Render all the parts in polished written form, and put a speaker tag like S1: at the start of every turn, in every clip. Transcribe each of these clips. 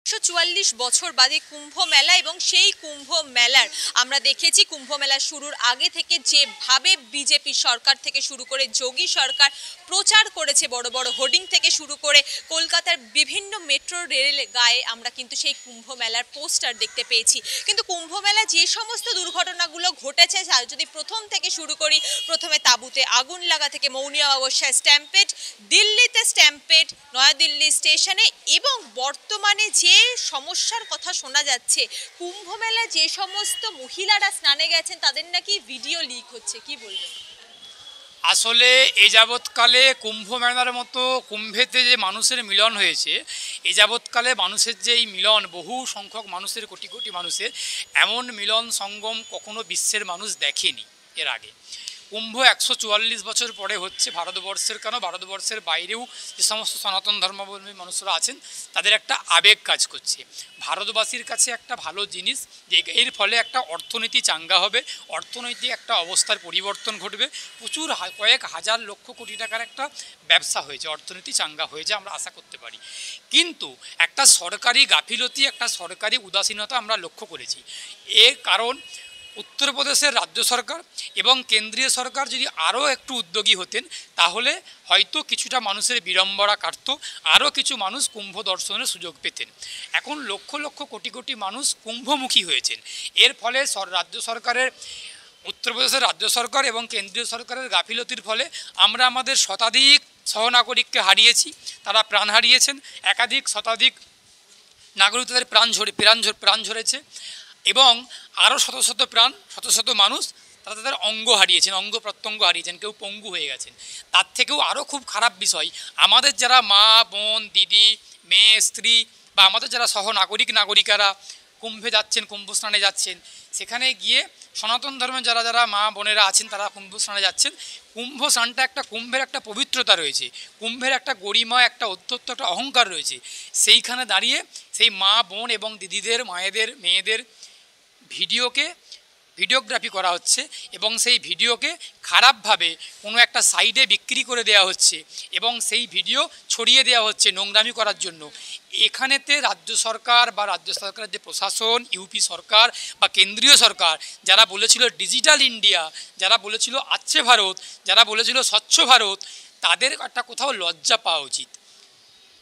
S1: 144 বছর বাদে কুম্ভ মেলা এবং সেই কুম্ভ মেলার আমরা দেখেছি কুম্ভ মেলা শুরুর আগে থেকে যেভাবে বিজেপি সরকার থেকে শুরু করে যোগী সরকার প্রচার করেছে বড় বড় হোর্ডিং থেকে শুরু করে কলকাতার বিভিন্ন মেট্রো রেল গায়ে আমরা কিন্তু সেই কুম্ভ মেলার পোস্টার দেখতে পেয়েছি। কিন্তু কুম্ভ মেলা যে সমস্ত দুর্ঘটনাগুলো ঘটেছে যদি প্রথম থেকে শুরু করি, প্রথমে তাঁবুতে আগুন লাগা থেকে মৌনী অমাবস্যায় স্ট্যাম্পেড, দিল্লিতে স্ট্যাম্পেড, নয়াদিল্লি স্টেশনে এবং বর্তমানে যে সমস্যার কথা শোনা যাচ্ছে কুম্ভ মেলা যে সমস্ত মহিলারা স্নানে গেছেন তাদের নাকি ভিডিও লিক হচ্ছে, কি বলবেন?
S2: আসলে এই যাবৎকালে কুম্ভ মেলার মতো কুম্ভেতে যে মানুষের মিলন হয়েছে, এই যাবৎকালে মানুষের যে এই মিলন, বহু সংখ্যক মানুষের, কোটি কোটি মানুষের এমন মিলন সঙ্গম কখনো বিশ্বের মানুষ দেখেনি এর আগে। কুম্ভ 144 বছর পরে হচ্ছে ভারতবর্ষের, কেন ভারতবর্ষের বাইরেও যে সমস্ত সনাতন ধর্মাবলম্বী মানুষরা আছেন তাদের একটা আবেগ কাজ করছে। ভারতবাসীর কাছে একটা ভালো জিনিস যে এর ফলে একটা অর্থনীতি চাঙ্গা হবে, অর্থনৈতিক একটা অবস্থার পরিবর্তন ঘটবে, প্রচুর কয়েক হাজার লক্ষ কোটি টাকার একটা ব্যবসা হয়েছে, অর্থনীতি চাঙ্গা হয়েছে আমরা আশা করতে পারি। কিন্তু একটা সরকারি গাফিলতি, একটা সরকারি উদাসীনতা আমরা লক্ষ্য করেছি। এর কারণ উত্তরপ্রদেশের রাজ্য সরকার এবং কেন্দ্রীয় সরকার যদি আরও একটু উদ্যোগী হতেন তাহলে হয়তো কিছুটা মানুষের বিড়ম্বনা কাটত, আরও কিছু মানুষ কুম্ভ দর্শনের সুযোগ পেতেন। এখন লক্ষ লক্ষ কোটি কোটি মানুষ কুম্ভমুখী হয়েছেন। এর ফলে রাজ্য সরকারের, উত্তরপ্রদেশের রাজ্য সরকার এবং কেন্দ্রীয় সরকারের গাফিলতির ফলে আমরা আমাদের শতাধিক সহনাগরিককে হারিয়েছি, তারা প্রাণ হারিয়েছেন, একাধিক শতাধিক নাগরিক তাদের প্রাণ ঝরেছে এবং আরও শত শত মানুষ তারা তাদের অঙ্গ হারিয়েছেন, অঙ্গ প্রত্যঙ্গ হারিয়েছেন, কেউ পঙ্গু হয়ে গেছেন। তার থেকেও আরও খুব খারাপ বিষয়, আমাদের যারা মা, বোন, দিদি, মেয়ে, স্ত্রী বা আমাদের যারা নাগরিকারা কুম্ভে যাচ্ছেন, কুম্ভ স্নানে যাচ্ছেন, সেখানে গিয়ে সনাতন ধর্মের যারা মা বোনেরা আছেন তারা কুম্ভ স্নানে যাচ্ছেন। কুম্ভ স্নানটা একটা, কুম্ভের একটা পবিত্রতা রয়েছে, কুম্ভের একটা গরিমা, একটা অধ্যত্ত, একটা অহংকার রয়েছে। সেইখানে দাঁড়িয়ে সেই মা, বোন এবং দিদিদের, মায়েদের, মেয়েদের ভিডিওগ্রাফি করা হচ্ছে এবং সেই ভিডিওকে খারাপভাবে কোনো একটা সাইডে বিক্রি করে দেওয়া হচ্ছে এবং সেই ভিডিও ছড়িয়ে দেওয়া হচ্ছে নোংরামি করার জন্য। এখানেতে রাজ্য সরকার বা রাজ্য সরকারের যে প্রশাসন, ইউপি সরকার বা কেন্দ্রীয় সরকার যারা বলেছিল ডিজিটাল ইন্ডিয়া, যারা বলেছিল আচ্ছে ভারত, যারা বলেছিল স্বচ্ছ ভারত, তাদের একটা কোথাও লজ্জা পাওয়া উচিত,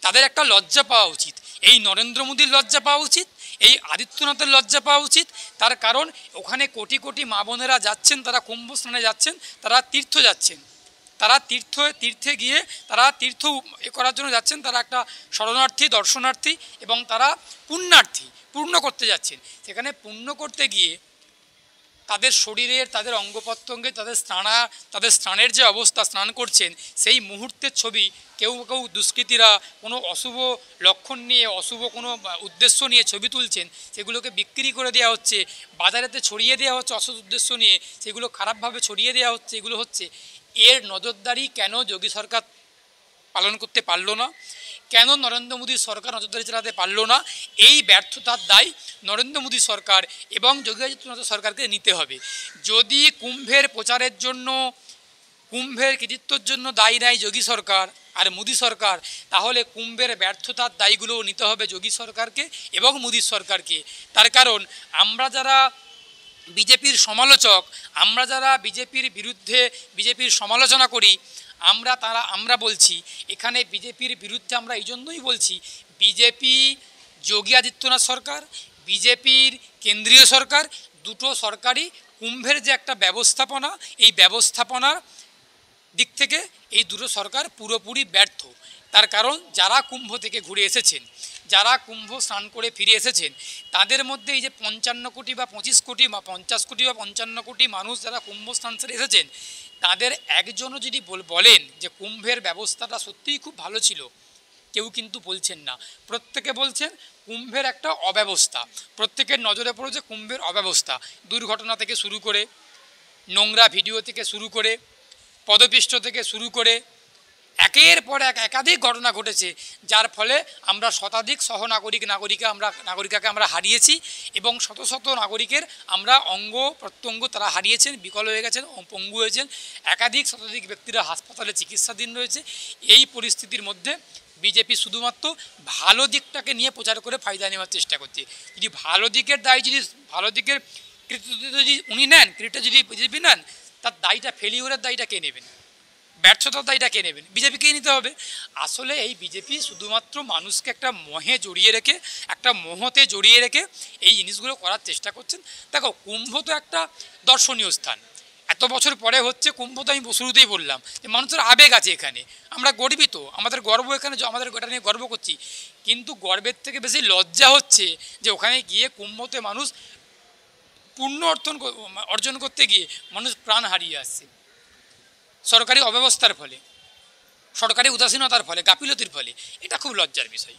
S2: তাদের একটা লজ্জা পাওয়া উচিত। এই নরেন্দ্র মোদীর লজ্জা পাওয়া উচিত, এই আদিত্যনাথের লজ্জা পাওয়া উচিত। তার কারণ ওখানে কোটি কোটি মা বোনেরা যাচ্ছেন, তারা কুম্ভ স্নানে যাচ্ছেন, তারা তীর্থ যাচ্ছেন, তারা তীর্থে গিয়ে তারা তীর্থ করার জন্য যাচ্ছেন, তারা একটা শরণার্থী, দর্শনার্থী এবং তারা পুণ্যার্থী, পূর্ণ করতে যাচ্ছেন। সেখানে পূর্ণ করতে গিয়ে তাদের শরীরের, তাদের অঙ্গ প্রত্যঙ্গে, তাদের স্নানের যে অবস্থা, স্নান করছেন সেই মুহূর্তের ছবি কেউ দুষ্কৃতীরা কোনো অশুভ লক্ষণ নিয়ে, অশুভ কোনো উদ্দেশ্য নিয়ে ছবি তুলছেন, সেগুলোকে বিক্রি করে দেওয়া হচ্ছে, বাজারেতে ছড়িয়ে দেওয়া হচ্ছে অসৎ উদ্দেশ্য নিয়ে, সেগুলো খারাপভাবে ছড়িয়ে দেওয়া হচ্ছে, এগুলো হচ্ছে। এর নজরদারি কেন যোগী সরকার পালন করতে পারল না? কেন নরেন্দ্র মোদী সরকার নজরদারি চালাতে পারল না? এই ব্যর্থতার দায় নরেন্দ্র মোদী সরকার এবং যোগী আদিত্যনাথ সরকারকে নিতে হবে। যদি কুম্ভের প্রচারের জন্য, কুম্ভের কৃতিত্বর জন্য দায়ী নেয় যোগী সরকার আর মোদী সরকার, তাহলে কুম্ভের ব্যর্থতার দায়ীগুলোও নিতে হবে যোগী সরকারকে এবং মোদী সরকারকে। তার কারণ আমরা যারা বিজেপির সমালোচক, আমরা যারা বিজেপির বিরুদ্ধে বিজেপির সমালোচনা করি, আমরা বলছি এখানে বিজেপির বিরুদ্ধে আমরা এই জন্যই বলছি, বিজেপি, যোগী আদিত্যনাথ সরকার, বিজেপির কেন্দ্রীয় সরকার, দুটো সরকারই কুম্ভের যে একটা ব্যবস্থাপনা, এই ব্যবস্থাপনার দিক থেকে এই দুটো সরকার পুরোপুরি ব্যর্থ। তার কারণ যারা কুম্ভ থেকে ঘুরে এসেছেন, যারা কুম্ভ স্নান করে ফিরে এসেছেন, তাদের মধ্যে এই যে 55 কোটি বা 25 কোটি বা 50 কোটি বা 55 কোটি মানুষ যারা কুম্ভ স্নান সেরে এসেছেন, তাদের একজনও যদি বলেন যে কুম্ভের ব্যবস্থাটা সত্যিই খুব ভালো ছিল, কেউ কিন্তু বলছেন না। প্রত্যেকে বলছেন কুম্ভের একটা অব্যবস্থা, প্রত্যেকের নজরে পড়েছে কুম্ভের অব্যবস্থা। দুর্ঘটনা থেকে শুরু করে, নোংরা ভিডিও থেকে শুরু করে, পদপিষ্ট থেকে শুরু করে একের পর একাধিক ঘটনা ঘটেছে, যার ফলে আমরা শতাধিক নাগরিকাকে আমরা হারিয়েছি এবং শত শত নাগরিকের আমরা অঙ্গ প্রত্যঙ্গ তারা হারিয়েছেন, বিকল হয়ে গেছেন, পঙ্গু হয়েছেন, একাধিক শতাধিক ব্যক্তিরা হাসপাতালে চিকিৎসাধীন রয়েছে। এই পরিস্থিতির মধ্যে বিজেপি শুধুমাত্র ভালো দিকটাকে নিয়ে প্রচার করে ফায়দা নেওয়ার চেষ্টা করছে। যদি ভালো দিকের দায়, যদি ভালো দিকের কৃতিত্ব যদি উনি নেন, ক্রেডিটটা যদি বিজেপি নেন, তার দায়টা, ফেলিওরের দায়টা কে নেবেন, ব্যর্থতার দায়টা কে নেবেন? বিজেপিকেই নিতে হবে। আসলে এই বিজেপি শুধুমাত্র মানুষকে একটা মোহে জড়িয়ে রেখে, একটা মোহতে জড়িয়ে রেখে এই জিনিসগুলো করার চেষ্টা করছেন। দেখো, কুম্ভ তো একটা দর্শনীয় স্থান, এত বছর পরে হচ্ছে কুম্ভ। তো আমি শুরুতেই বললাম যে মানুষের আবেগ আছে এখানে, আমরা গর্বিত, আমাদের গর্ব এখানে, আমাদের এটা নিয়ে গর্ব করছি। কিন্তু গর্বের থেকে বেশি লজ্জা হচ্ছে যে ওখানে গিয়ে কুম্ভতে মানুষ পুণ্য অর্জন করতে গিয়ে মানুষ প্রাণ হারিয়ে আসছে সরকারি অব্যবস্থার ফলে, সরকারি উদাসীনতার ফলে, গাফিলতির ফলে। এটা খুব লজ্জার বিষয়।